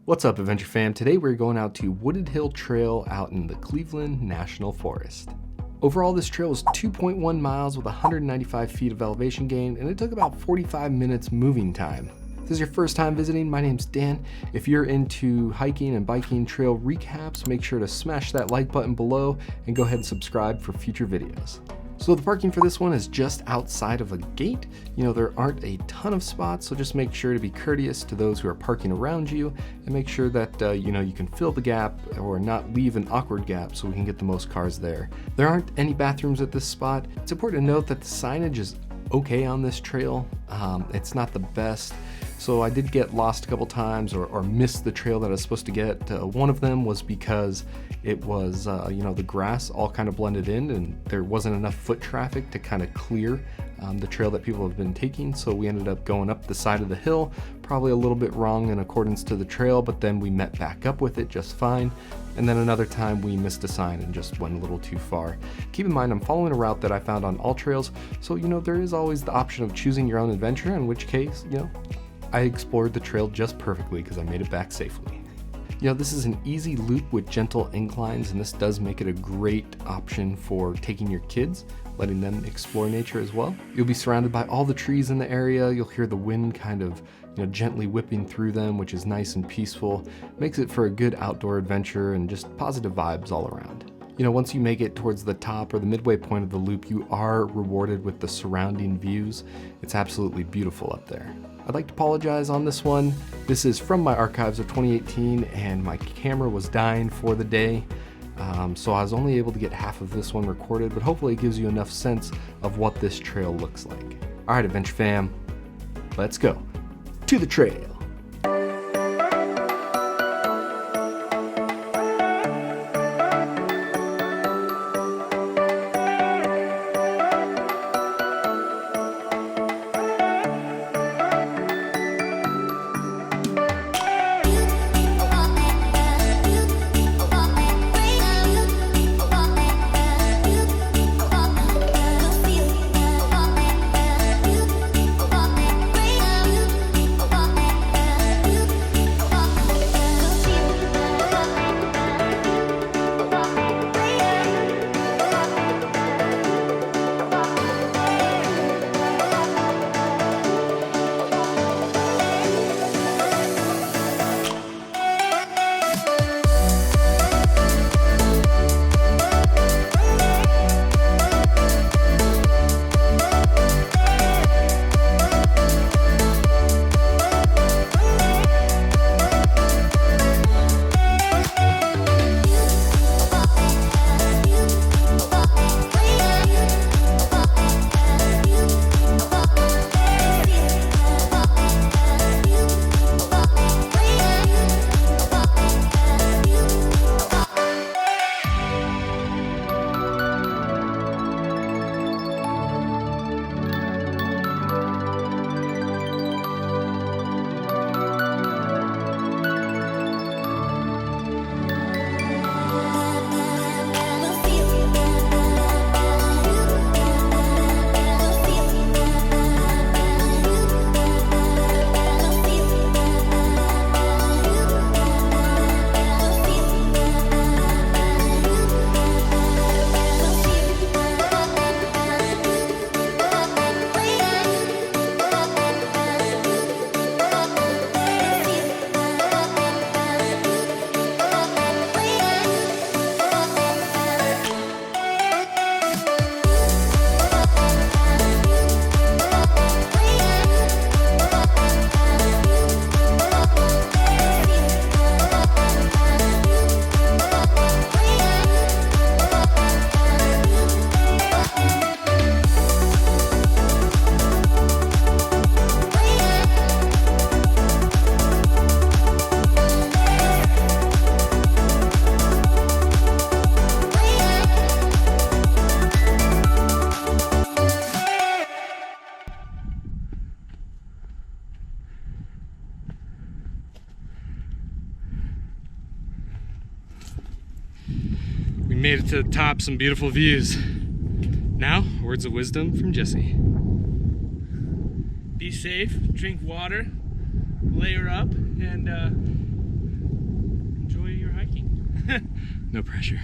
What's up, Adventure Fam? Today we're going out to Wooded Hill Trail out in the Cleveland National Forest. Overall, this trail is 2.1 miles with 195 feet of elevation gain, and it took about 45 minutes moving time. If this is your first time visiting, my name's Dan. If you're into hiking and biking trail recaps, make sure to smash that like button below and go ahead and subscribe for future videos. So the parking for this one is just outside of a gate. There aren't a ton of spots, so just make sure to be courteous to those who are parking around you and make sure that you can fill the gap or not leave an awkward gap so we can get the most cars there. There aren't any bathrooms at this spot. It's important to note that the signage is okay on this trail. It's not the best. So I did get lost a couple times or missed the trail that I was supposed to get. One of them was because it was, the grass all kind of blended in and there wasn't enough foot traffic to kind of clear the trail that people have been taking. So we ended up going up the side of the hill, probably a little bit wrong in accordance to the trail, but then we met back up with it just fine. And then another time we missed a sign and just went a little too far. Keep in mind, I'm following a route that I found on all trails. So, there is always the option of choosing your own adventure, in which case, I explored the trail just perfectly because I made it back safely. This is an easy loop with gentle inclines, and this does make it a great option for taking your kids, letting them explore nature as well. You'll be surrounded by all the trees in the area. You'll hear the wind kind of gently whipping through them, which is nice and peaceful. Makes it for a good outdoor adventure and just positive vibes all around. Once you make it towards the top or the midway point of the loop, you are rewarded with the surrounding views. It's absolutely beautiful up there. I'd like to apologize on this one. This is from my archives of 2018 and my camera was dying for the day. So I was only able to get half of this one recorded, but hopefully it gives you enough sense of what this trail looks like. All right, Adventure Fam, let's go to the trail. Made it to the top, some beautiful views. Now, words of wisdom from Jesse. Be safe, drink water, layer up, and No pressure.